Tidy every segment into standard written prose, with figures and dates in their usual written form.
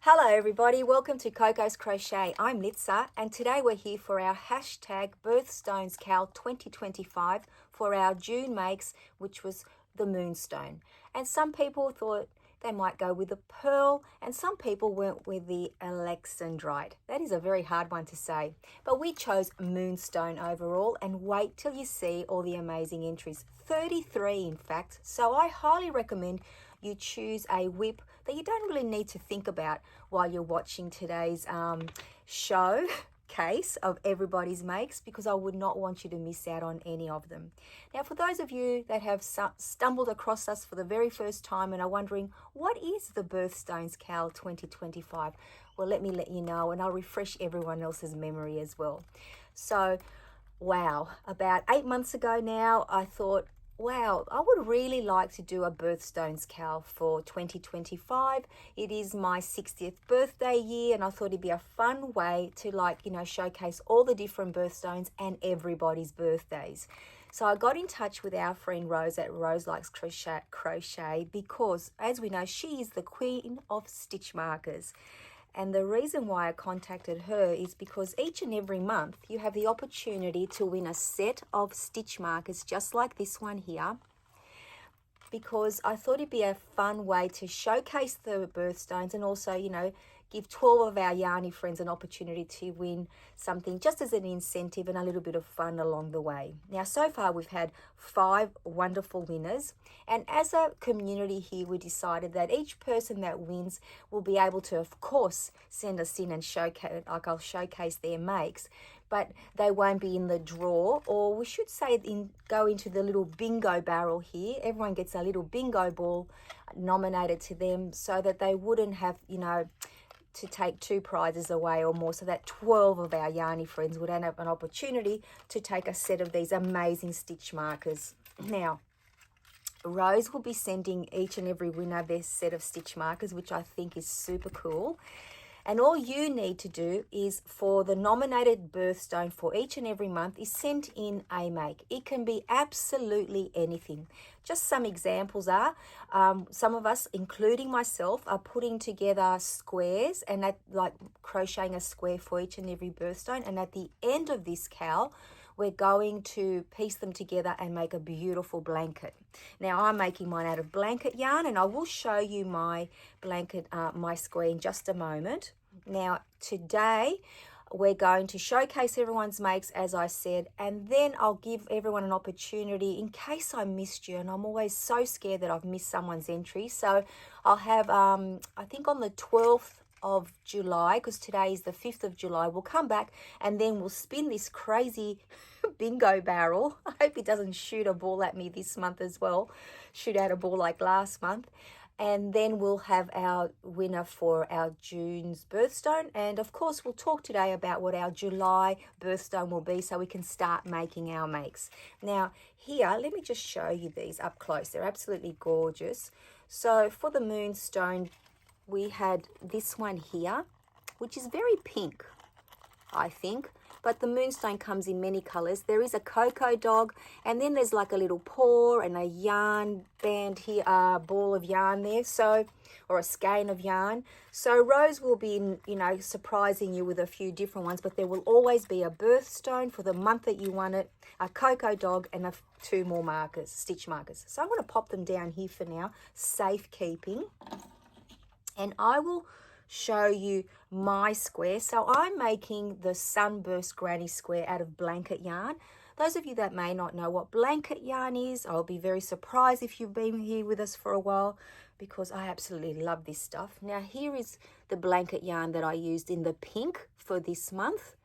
Hello everybody, welcome to Coco's Crochet. I'm Litsa and today we're here for our hashtag Birthstones Cal 2025 for our June makes, which was the Moonstone. And some people thought they might go with the pearl and some people went with the alexandrite. That is a very hard one to say, but we chose Moonstone overall, and wait till you see all the amazing entries. 33 in fact, so I highly recommend you choose a whip that you don't really need to think about while you're watching today's show case of everybody's makes, because I would not want you to miss out on any of them. Now, for those of you that have stumbled across us for the very first time and are wondering, what is the Birthstones Cal 2025? Well, let me let you know, and I'll refresh everyone else's memory as well. So, wow, about 8 months ago now, I thought, wow, I would really like to do a Birthstones Cal for 2025. It is my 60th birthday year, and I thought it'd be a fun way to showcase all the different birthstones and everybody's birthdays. So I got in touch with our friend Rose at Rose Likes Crochet because, as we know, she is the queen of stitch markers. And the reason why I contacted her is because each and every month you have the opportunity to win a set of stitch markers just like this one here, because I thought it'd be a fun way to showcase the birthstones and also, give 12 of our yarny friends an opportunity to win something just as an incentive and a little bit of fun along the way. Now, so far we've had 5 wonderful winners, and as a community here we decided that each person that wins will be able to, of course, send us in and showcase, I'll showcase their makes, but they won't be in the draw, or we should say go into the little bingo barrel here. Everyone gets a little bingo ball nominated to them so that they wouldn't have, to take 2 prizes away or more, so that 12 of our yarny friends would have an opportunity to take a set of these amazing stitch markers. Now, Rose will be sending each and every winner their set of stitch markers, which I think is super cool. And all you need to do is, for the nominated birthstone for each and every month, is send in a make. It can be absolutely anything. Just some examples are, some of us, including myself, are putting together squares and crocheting a square for each and every birthstone. And at the end of this cal, we're going to piece them together and make a beautiful blanket. Now, I'm making mine out of blanket yarn, and I will show you my blanket, my square, in just a moment. Now, today we're going to showcase everyone's makes, as I said, and then I'll give everyone an opportunity in case I missed you, and I'm always so scared that I've missed someone's entry. So I'll have, I think on the 12th of July, because today is the 5th of July, we'll come back and then we'll spin this crazy bingo barrel. I hope it doesn't shoot a ball at me this month as well, shoot out a ball like last month. And then we'll have our winner for our June's birthstone. And of course, we'll talk today about what our July birthstone will be so we can start making our makes. Now, here, let me just show you these up close. They're absolutely gorgeous. So for the Moonstone, we had this one here, which is very pink, I think, but the Moonstone comes in many colors. There is a cocoa dog, and then there's like a little paw and a yarn band here, ball of yarn there, or a skein of yarn. So Rose will be, surprising you with a few different ones, but there will always be a birthstone for the month that you won it, a cocoa dog, and 2 more markers, stitch markers. So I'm going to pop them down here for now, safekeeping. And I will show you my square. So I'm making the Sunburst Granny Square out of blanket yarn. Those of you that may not know what blanket yarn is, I'll be very surprised if you've been here with us for a while, because I absolutely love this stuff. Now, here is the blanket yarn that I used in the pink for this month.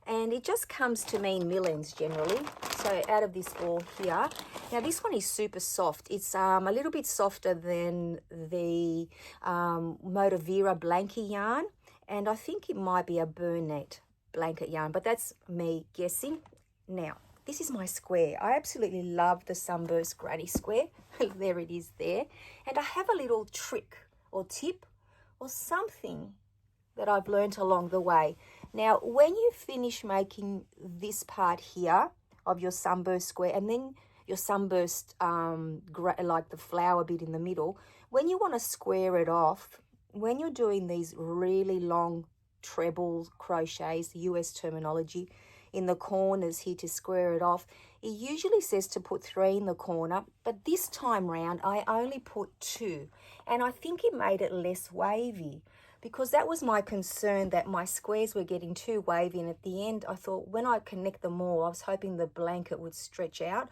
And it just comes to me in millings generally. So out of this ball here. Now this one is super soft. It's a little bit softer than the Motivera blanket yarn. And I think it might be a Burnett blanket yarn, but that's me guessing. Now, this is my square. I absolutely love the Sunburst Granny Square. There it is there. And I have a little trick or tip or something that I've learned along the way. Now, when you finish making this part here of your sunburst square, and then your sunburst, like the flower bit in the middle, when you want to square it off, when you're doing these really long treble crochets, US terminology, in the corners here to square it off, it usually says to put 3 in the corner, but this time round I only put 2, and I think it made it less wavy, because that was my concern, that my squares were getting too wavy, and at the end I thought when I connect them all, I was hoping the blanket would stretch out.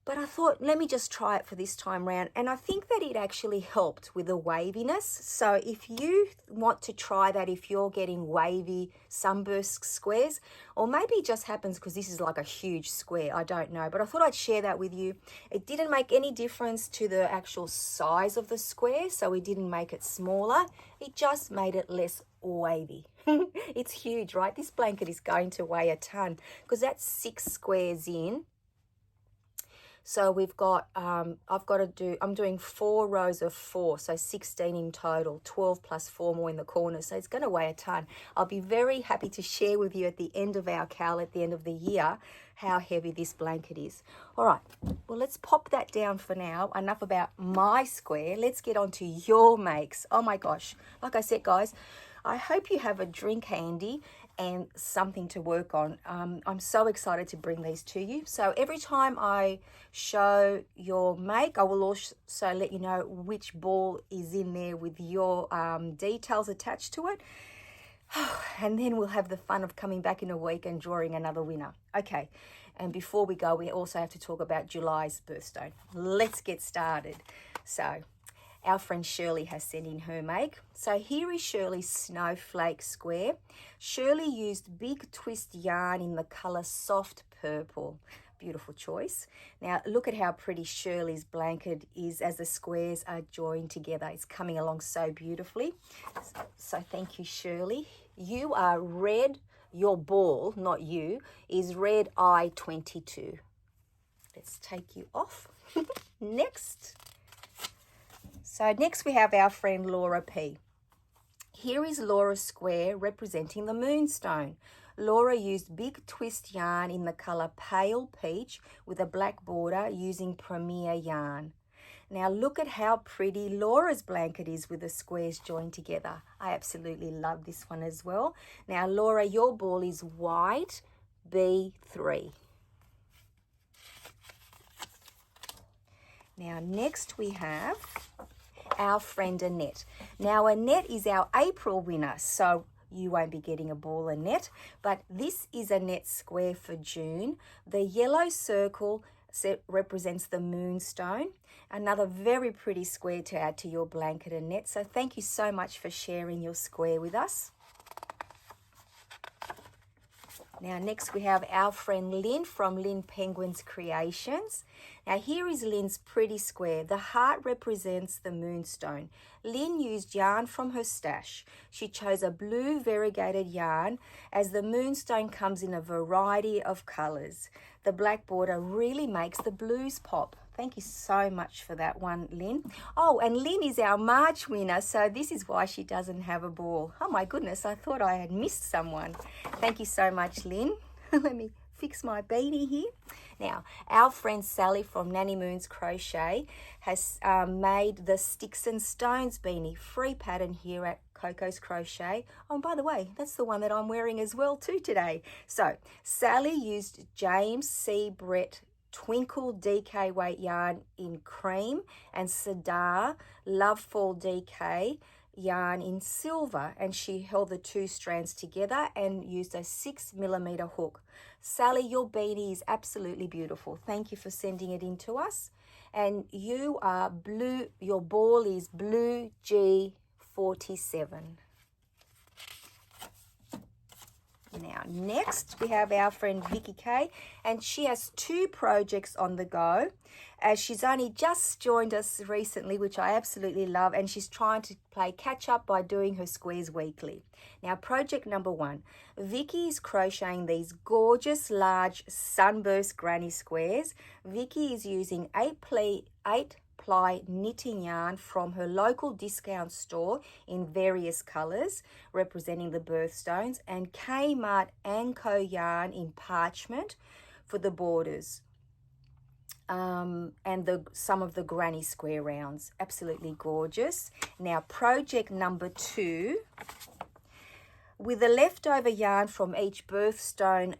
But I thought, let me just try it for this time round. And I think that it actually helped with the waviness. So if you want to try that, if you're getting wavy sunburst squares, or maybe it just happens because this is like a huge square, I don't know. But I thought I'd share that with you. It didn't make any difference to the actual size of the square, so we didn't make it smaller. It just made it less wavy. It's huge, right? This blanket is going to weigh a ton because that's 6 squares in. So we've got, I'm doing 4 rows of 4, so 16 in total, 12 plus 4 more in the corners. So it's going to weigh a ton. I'll be very happy to share with you at the end of our cowl, at the end of the year, how heavy this blanket is. All right, well, let's pop that down for now. Enough about my square. Let's get on to your makes. Oh my gosh. Like I said, guys, I hope you have a drink handy and something to work on. I'm so excited to bring these to you. So every time I show your make, I will also let you know which ball is in there with your details attached to it. And then we'll have the fun of coming back in a week and drawing another winner. Okay, and before we go, we also have to talk about July's birthstone. Let's get started. So our friend Shirley has sent in her make. So here is Shirley's snowflake square. Shirley used big twist yarn in the color soft purple. Beautiful choice. Now look at how pretty Shirley's blanket is as the squares are joined together. It's coming along so beautifully. So thank you, Shirley. You are red, your ball, not you, is red I-22. Let's take you off. Next. So next we have our friend Laura P. Here is Laura's square representing the moonstone. Laura used big twist yarn in the color pale peach with a black border using Premier yarn. Now look at how pretty Laura's blanket is with the squares joined together. I absolutely love this one as well. Now Laura, your ball is white B3. Now next we have our friend Annette. Now Annette is our April winner, so you won't be getting a ball, Annette, but this is Annette's square for June. The yellow circle represents the moonstone. Another very pretty square to add to your blanket, Annette. So thank you so much for sharing your square with us. Now next we have our friend Lynn from Lynn Penguin's Creations. Now here is Lynn's pretty square. The heart represents the moonstone. Lynn used yarn from her stash. She chose a blue variegated yarn as the moonstone comes in a variety of colours. The black border really makes the blues pop. Thank you so much for that one, Lynn. Oh, and Lynn is our March winner, so this is why she doesn't have a ball. Oh my goodness, I thought I had missed someone. Thank you so much, Lynn. Let me fix my beanie here. Now, our friend Sally from Nanny Moon's Crochet has made the Sticks and Stones beanie. Free pattern here at Coco's Crochet. Oh, and by the way, that's the one that I'm wearing as well too today. So, Sally used James C. Brett Twinkle DK weight yarn in cream and Sadar Love Fall DK yarn in silver, and she held the 2 strands together and used a 6mm hook. Sally, your beanie is absolutely beautiful. Thank you for sending it in to us. And you are blue, your ball is blue G47. Now next we have our friend Vicky K, and she has 2 projects on the go, as she's only just joined us recently, which I absolutely love, and she's trying to play catch up by doing her squares weekly. Now project number 1, Vicky is crocheting these gorgeous large sunburst granny squares. Vicky is using 8-ply knitting yarn from her local discount store in various colors representing the birthstones, and Kmart Anko yarn in parchment for the borders. and some of the granny square rounds. Absolutely gorgeous. Now project number 2, with the leftover yarn from each birthstone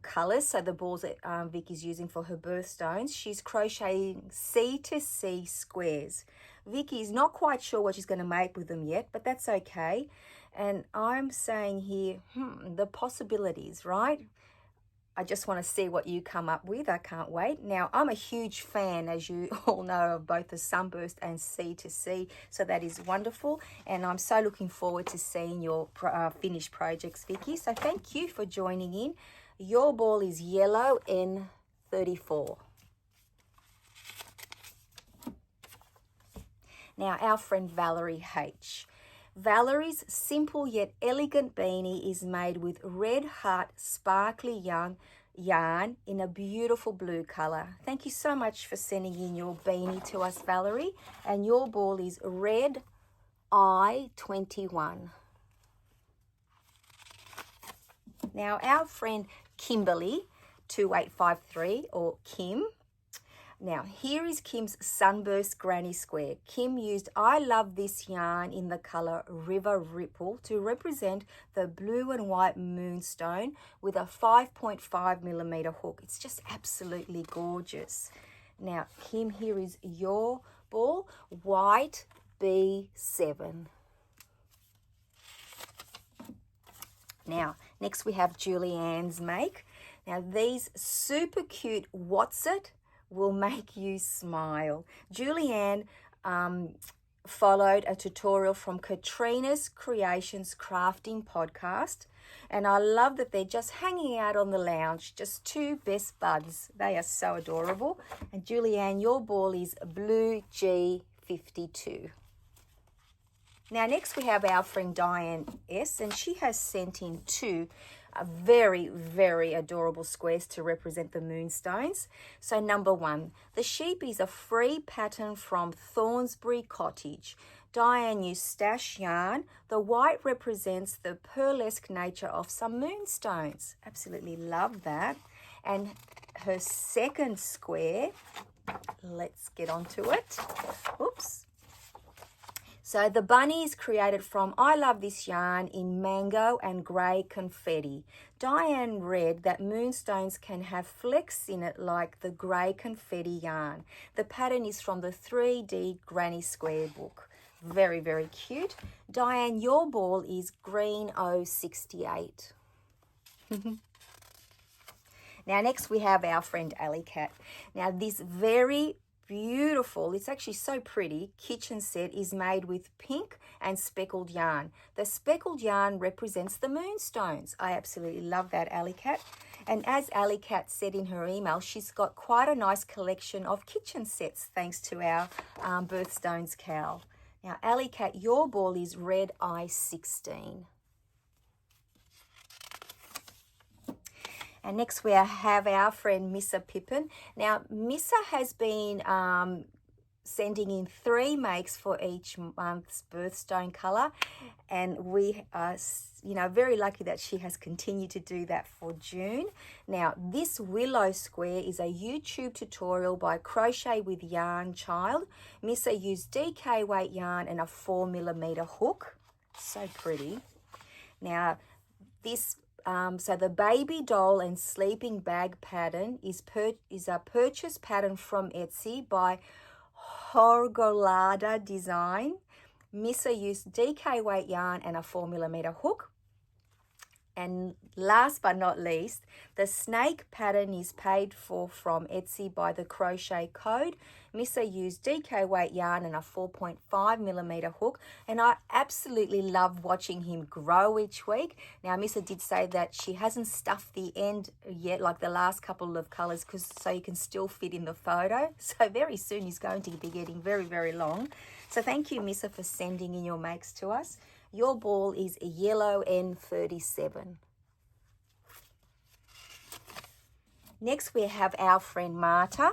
colours, so the balls that Vicky's using for her birthstones, she's crocheting C to C squares. Vicky's not quite sure what she's going to make with them yet, but that's okay. And I'm saying here, the possibilities, right? I just want to see what you come up with. I can't wait. Now, I'm a huge fan, as you all know, of both the Sunburst and C to C, so that is wonderful. And I'm so looking forward to seeing your finished projects, Vicky. So thank you for joining in. Your ball is yellow N34. Now, our friend Valerie H. Valerie's simple yet elegant beanie is made with red heart sparkly yarn in a beautiful blue colour. Thank you so much for sending in your beanie to us, Valerie. And your ball is red I21. Now, our friend Kimberly 2853, or Kim. Now, here is Kim's Sunburst Granny Square. Kim used I Love This yarn in the colour River Ripple to represent the blue and white moonstone with a 5.5mm hook. It's just absolutely gorgeous. Now, Kim, here is your ball, white B7. Now, next we have Julianne's make. Now, these super cute What's It will make you smile. Julianne followed a tutorial from Katrina's Creations Crafting podcast, and I love that they're just hanging out on the lounge, just two best buds. They are so adorable. And Julianne, your ball is blue G52. Now next we have our friend Diane S, and she has sent in two very, very adorable squares to represent the moonstones. So number 1, the sheep is a free pattern from Thornsbury Cottage. Diane used stash yarn. The white represents the pearlesque nature of some moonstones. Absolutely love that. And her second square, let's get onto it. Oops. So the bunny is created from I Love This yarn in mango and grey confetti. Diane read that moonstones can have flecks in it like the grey confetti yarn. The pattern is from the 3D Granny Square book. Very, very cute. Diane, your ball is green 068. Now next we have our friend Alley Cat. Now this very beautiful, it's actually so pretty, kitchen set is made with pink and speckled yarn. The speckled yarn represents the moonstones. I absolutely love that, Alley Cat. And as Alley Cat said in her email, she's got quite a nice collection of kitchen sets thanks to our Birthstones cowl. Now, Alley Cat, your ball is red I16. And next we have our friend Missa Pippin. Now, Missa has been sending in 3 makes for each month's birthstone colour. And we are, very lucky that she has continued to do that for June. Now, this willow square is a YouTube tutorial by Crochet with Yarn Child. Missa used DK weight yarn and a 4mm hook. So pretty. Now, this so the baby doll and sleeping bag pattern is a purchase pattern from Etsy by Horgolada Design. Missa used DK weight yarn and a 4mm hook. And last but not least, the snake pattern is paid for from Etsy by the Crochet Code. Missa used DK weight yarn and a 4.5mm hook, and I absolutely love watching him grow each week. Now, Missa did say that she hasn't stuffed the end yet, like the last couple of colours, so you can still fit in the photo. So very soon he's going to be getting very, very long. So thank you, Missa, for sending in your makes to us. Your ball is a yellow N37. Next, we have our friend Marta.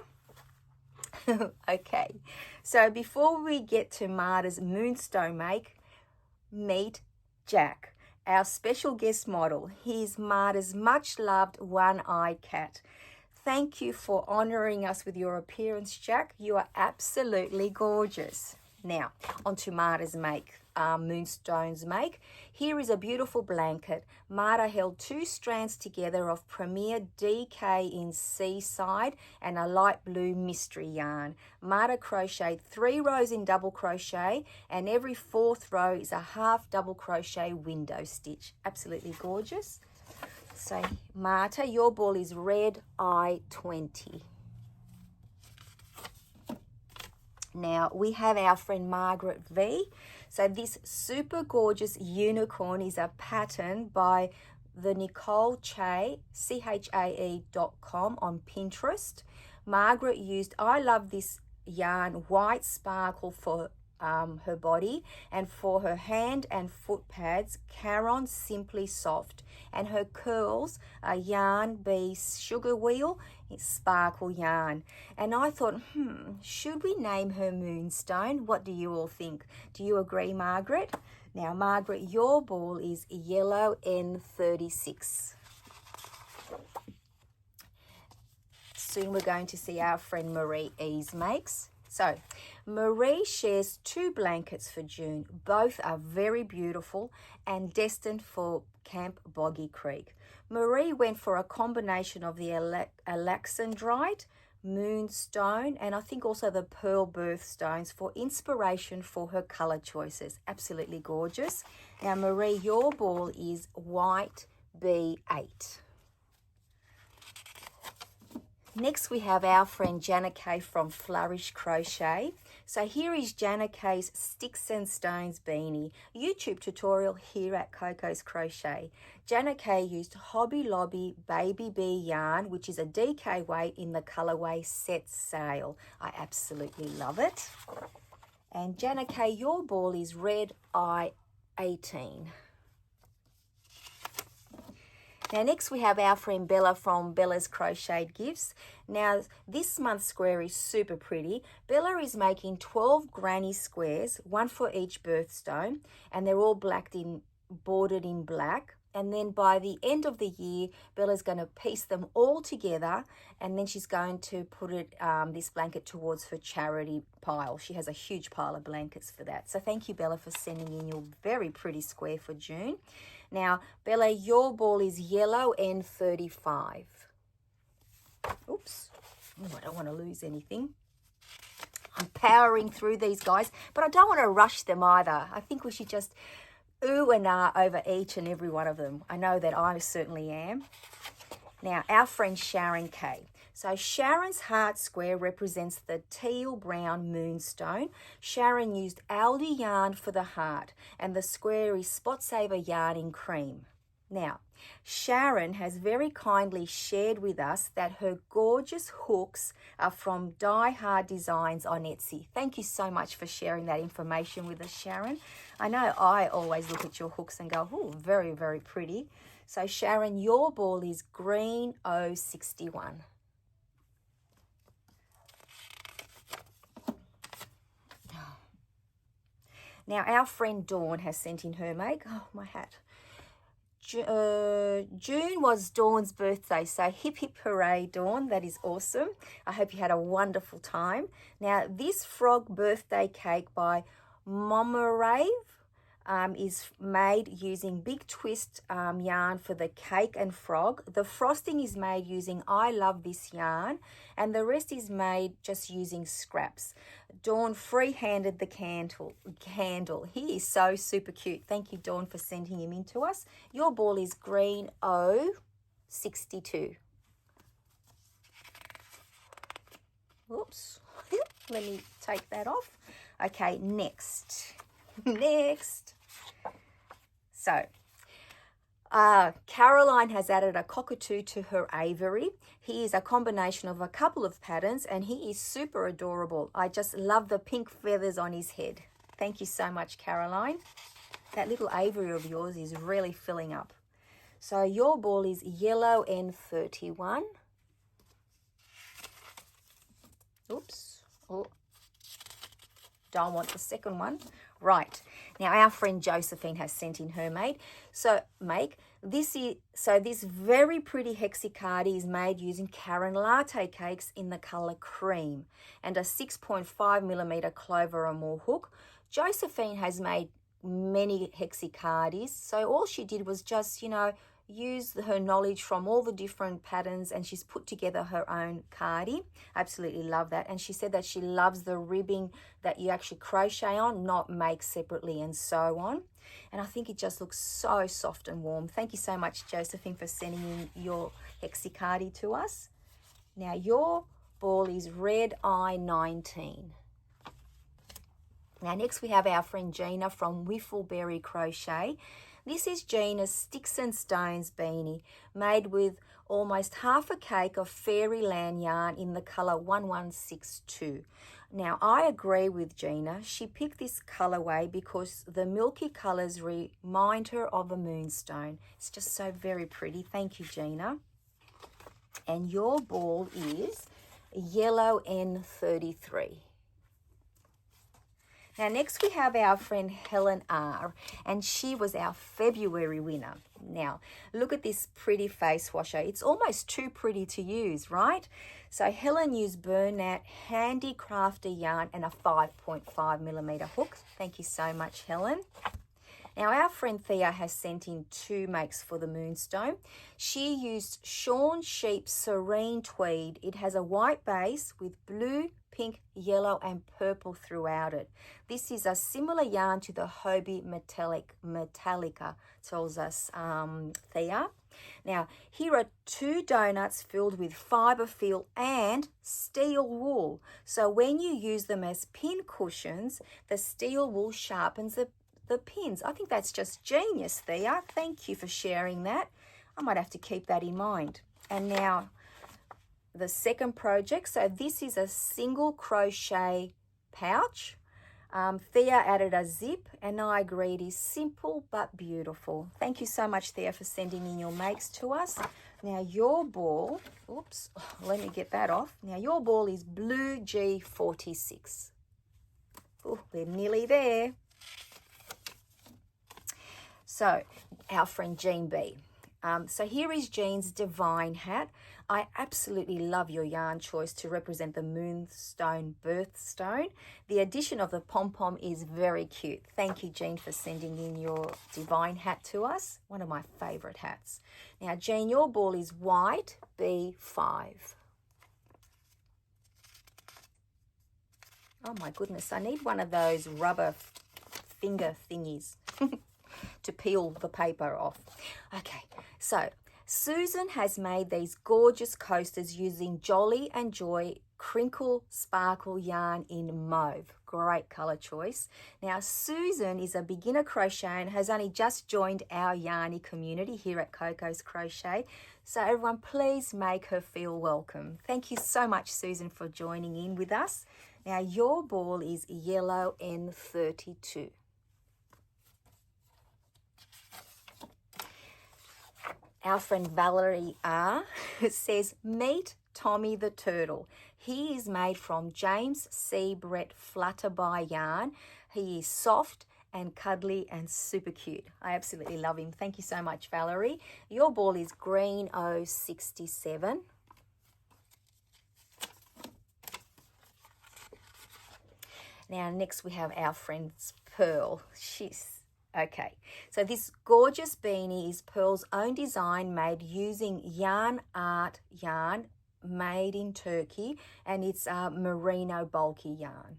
Okay, so before we get to Marta's moonstone make, meet Jack, our special guest model. He's Marta's much-loved one-eyed cat. Thank you for honouring us with your appearance, Jack. You are absolutely gorgeous. Now, on to Marta's Moonstone's make. Here is a beautiful blanket. Marta held 2 strands together of Premier DK in Seaside and a light blue mystery yarn. Marta crocheted 3 rows in double crochet, and every 4th row is a half double crochet window stitch. Absolutely gorgeous. So Marta, your ball is red I-20. Now we have our friend Margaret V. So this super gorgeous unicorn is a pattern by the Nicole Chae, CHAE.com on Pinterest. Margaret used I Love This yarn white sparkle for her body, and for her hand and foot pads, Caron Simply Soft, and her curls are Yarn Bee Sugar Wheel, it's sparkle yarn. And I thought, should we name her Moonstone? What do you all think? Do you agree, Margaret? Now, Margaret, your ball is yellow N36. Soon we're going to see our friend Marie E's makes. So, Marie shares 2 blankets for June. Both are very beautiful and destined for Camp Boggy Creek. Marie went for a combination of the Alexandrite, Moonstone, and I think also the Pearl Birthstones for inspiration for her colour choices. Absolutely gorgeous. Now, Marie, your ball is white B8. Next, we have our friend Jana Kay from Flourish Crochet. So here is Jana Kay's Sticks and Stones beanie. YouTube tutorial here at Coco's Crochet. Jana Kay used Hobby Lobby Baby Bee yarn, which is a DK weight in the colorway Set Sail. I absolutely love it. And Jana Kay, your ball is red I-18. Now next we have our friend Bella from Bella's Crocheted Gifts. Now this month's square is super pretty. Bella is making 12 granny squares, 1 for each birthstone, and they're all bordered in black. And then by the end of the year, Bella's going to piece them all together, and then she's going to put this blanket towards her charity pile. She has a huge pile of blankets for that. So thank you, Bella, for sending in your very pretty square for June. Now, Bella, your ball is yellow N35. Oops. Oh, I don't want to lose anything. I'm powering through these, guys, but I don't want to rush them either. I think we should just ooh and ah over each and every one of them. I know that I certainly am. Now, our friend Sharon Kay. So Sharon's heart square represents the teal brown moonstone. Sharon used Aldi yarn for the heart, and the square is Spot Saver yarn in cream. Now, Sharon has very kindly shared with us that her gorgeous hooks are from Die Hard Designs on Etsy. Thank you so much for sharing that information with us, Sharon. I know I always look at your hooks and go, oh, very, very pretty. So Sharon, your ball is green 061. Now, our friend Dawn has sent in her make. Oh, my hat. June was Dawn's birthday, so hip hip hooray, Dawn. That is awesome. I hope you had a wonderful time. Now, this frog birthday cake by Mama Rave is made using Big Twist yarn for the cake and frog. The frosting is made using I Love This yarn, and the rest is made just using scraps. Dawn free-handed the candle. He is so super cute. Thank you, Dawn, for sending him in to us. Your ball is green 062. Oops. Let me take that off. Okay, next. Next. So, Caroline has added a cockatoo to her aviary. He is a combination of a couple of patterns, and he is super adorable. I just love the pink feathers on his head. Thank you so much, Caroline. That little aviary of yours is really filling up. So your ball is yellow N31. Oops. Oh, don't want the second one. Right. Now our friend Josephine has sent in her mate. This very pretty hexicard is made using Karen latte cakes in the color cream and a 6.5mm clover or more hook. Josephine has made many hexicardis, so all she did was just, use her knowledge from all the different patterns, and she's put together her own cardie. Absolutely love that. And she said that she loves the ribbing that you actually crochet on, not make separately and sew on. And I think it just looks so soft and warm. Thank you so much, Josephine, for sending in your hexicardie to us. Now your ball is Red Eye 19. Now next we have our friend Gina from Whiffleberry Crochet. This is Gina's Sticks and Stones beanie, made with almost half a cake of Fairyland yarn in the colour 1162. Now I agree with Gina. She picked this colourway because the milky colours remind her of a moonstone. It's just so very pretty. Thank you, Gina. And your ball is Yellow N33. Now next we have our friend Helen R, and she was our February winner. Now look at this pretty face washer. It's almost too pretty to use, right? So Helen used Bernat Handicrafter yarn and a 5.5mm hook. Thank you so much, Helen. Now our friend Thea has sent in 2 makes for the moonstone. She used Shawn Sheep Serene Tweed. It has a white base with blue, pink, yellow and purple throughout it. This is a similar yarn to the Hobie Metallica, tells us Thea. Now here are 2 donuts filled with fibre fill and steel wool. So when you use them as pin cushions, the steel wool sharpens the pins. I think that's just genius, Thea. Thank you for sharing that. I might have to keep that in mind. And now the second project. So this is a single crochet pouch. Thea added a zip, and I agree it is simple but beautiful. Thank you so much, Thea, for sending in your makes to us. Now your ball, oops, let me get that off. Now your ball is Blue G46. Oh, we're nearly there. So our friend Jean B. So here is Jean's Divine hat. I absolutely love your yarn choice to represent the Moonstone Birthstone. The addition of the pom-pom is very cute. Thank you, Jean, for sending in your Divine hat to us. One of my favourite hats. Now, Jean, your ball is White B5. Oh my goodness, I need one of those rubber finger thingies to peel the paper off. Okay, so Susan has made these gorgeous coasters using Jolly and Joy Crinkle Sparkle yarn in mauve. Great colour choice. Now Susan is a beginner crochet and has only just joined our yarny community here at Coco's Crochet. So everyone, please make her feel welcome. Thank you so much, Susan, for joining in with us. Now your ball is Yellow N32. Our friend Valerie R says, meet Tommy the Turtle. He is made from James C. Brett Flutterby yarn. He is soft and cuddly and super cute. I absolutely love him. Thank you so much, Valerie. Your ball is Green 067. Now next we have our friend Pearl. Okay, so this gorgeous beanie is Pearl's own design, made using Yarn Art yarn made in Turkey, and it's a merino bulky yarn.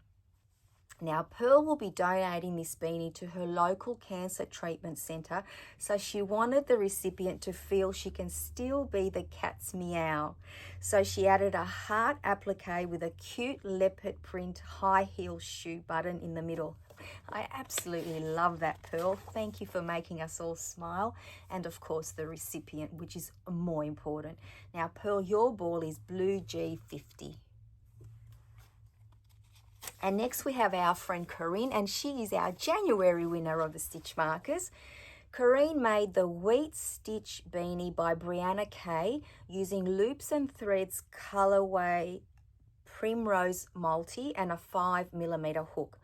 Now Pearl will be donating this beanie to her local cancer treatment centre, so she wanted the recipient to feel she can still be the cat's meow. So she added a heart applique with a cute leopard print high heel shoe button in the middle. I absolutely love that, Pearl. Thank you for making us all smile, and of course the recipient, which is more important. Now Pearl, your ball is Blue G50. And next we have our friend Corinne, and she is our January winner of the stitch markers. Corinne made the Wheat Stitch Beanie by Brianna Kay using Loops and Threads colorway Primrose Multi and a 5mm hook.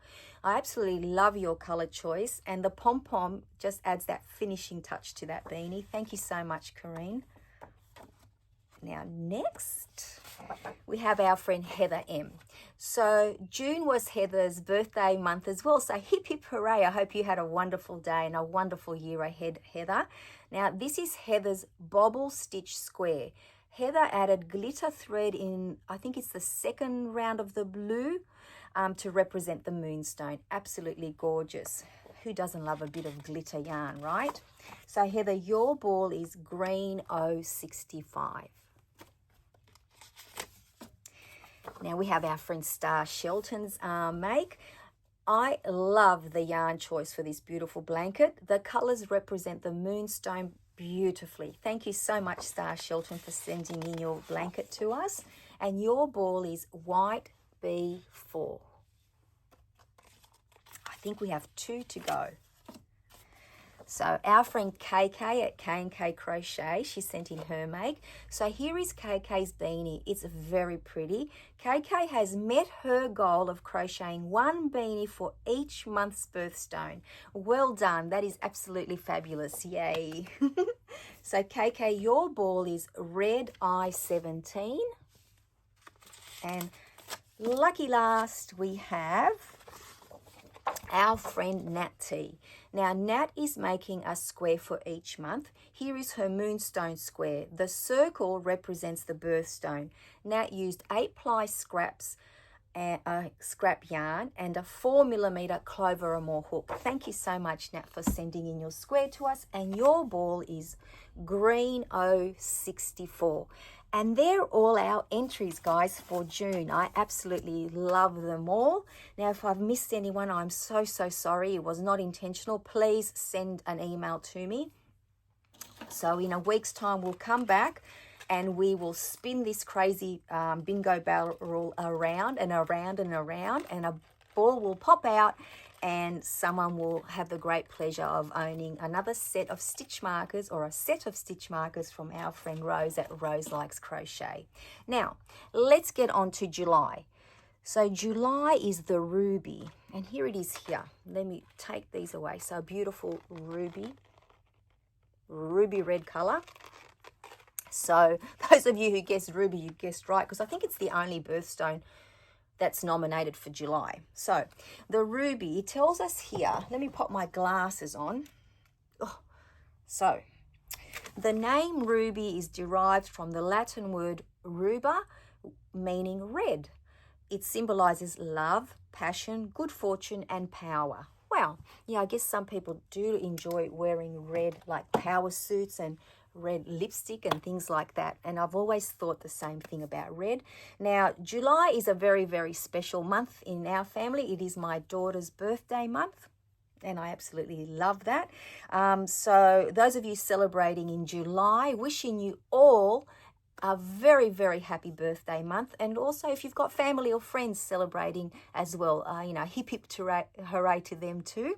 I absolutely love your color choice, and the pom-pom just adds that finishing touch to that beanie. Thank you so much, Corrine. Now next, we have our friend Heather M. So June was Heather's birthday month as well. So hip hip hooray. I hope you had a wonderful day and a wonderful year ahead, Heather. Now this is Heather's bobble stitch square. Heather added glitter thread in, I think it's the second round of the blue, to represent the moonstone. Absolutely gorgeous. Who doesn't love a bit of glitter yarn, right? So Heather, your ball is green 065. Now we have our friend Star Shelton's make. I love the yarn choice for this beautiful blanket. The colors represent the moonstone beautifully. Thank you so much, Star Shelton, for sending in your blanket to us. And your ball is white B4. I think we have 2 to go. So our friend KK at K&K Crochet, she sent in her make. So here is KK's beanie. It's very pretty. KK has met her goal of crocheting 1 beanie for each month's birthstone. Well done. That is absolutely fabulous. Yay. So KK, your ball is red I-17. And lucky last, we have our friend Nat T. Now Nat is making a square for each month. Here is her moonstone square. The circle represents the birthstone. Nat used 8-ply scraps, scrap yarn, and a 4mm clover or more hook. Thank you so much, Nat, for sending in your square to us. And your ball is green 064. And they're all our entries, guys, for June. I absolutely love them all. Now, if I've missed anyone, I'm so sorry. It was not intentional. Please send an email to me. So in a week's time, we'll come back and we will spin this crazy bingo barrel around and around and around, and a ball will pop out, and someone will have the great pleasure of owning another set of stitch markers, or a set of stitch markers from our friend Rose at Rose Likes Crochet. Now, let's get on to July. So July is the ruby, and here it is here. Let me take these away. So a beautiful ruby red color. So those of you who guessed ruby, you guessed right, because I think it's the only birthstone that's nominated for July. So the ruby, it tells us here, let me pop my glasses on. So the name ruby is derived from the Latin word ruba, meaning red. It symbolizes love, passion, good fortune, and power. Wow, yeah, I guess some people do enjoy wearing red, like power suits and red lipstick and things like that, and I've always thought the same thing about red. Now July is a very special month in our family. It is my daughter's birthday month, and I absolutely love that. So those of you celebrating in July, wishing you all a very happy birthday month. And also if you've got family or friends celebrating as well, hip hip hooray to them too.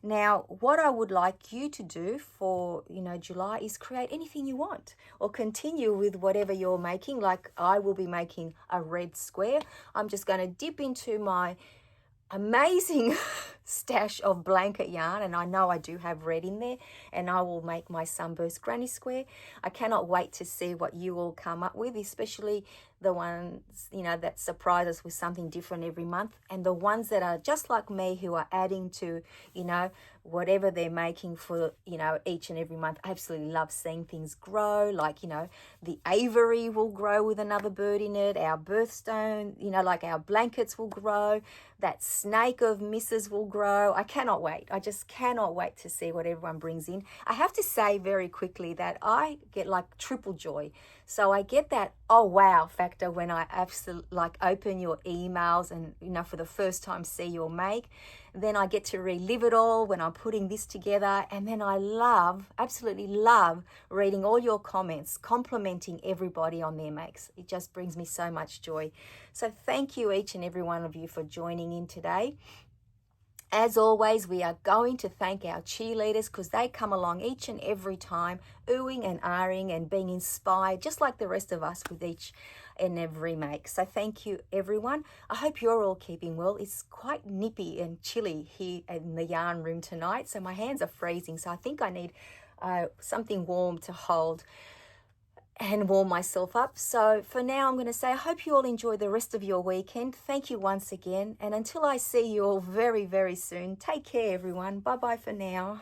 Now, what I would like you to do for, July is create anything you want, or continue with whatever you're making. Like I will be making a red square. I'm just going to dip into my amazing stash of blanket yarn, and I know I do have red in there, and I will make my Sunburst Granny Square. I cannot wait to see what you all come up with, especially the ones, that surprise us with something different every month, and the ones that are just like me, who are adding to, whatever they're making for, each and every month. I absolutely love seeing things grow, like, the aviary will grow with another bird in it, our birthstone, like our blankets will grow, that snake of Mrs. will grow. I cannot wait. I just cannot wait to see what everyone brings in. I have to say very quickly that I get like triple joy. So I get that oh wow factor when I absolutely open your emails and for the first time see your make. Then I get to relive it all when I'm putting this together, and then I absolutely love reading all your comments, complimenting everybody on their makes. It just brings me so much joy. So thank you, each and every one of you, for joining in today. As always, we are going to thank our cheerleaders because they come along each and every time, oohing and ahhing and being inspired, just like the rest of us with each and every make. So thank you, everyone. I hope you're all keeping well. It's quite nippy and chilly here in the yarn room tonight, so my hands are freezing. So I think I need something warm to hold and warm myself up. So for now, I'm going to say I hope you all enjoy the rest of your weekend. Thank you once again. And until I see you all very, very soon, take care, everyone. Bye-bye for now.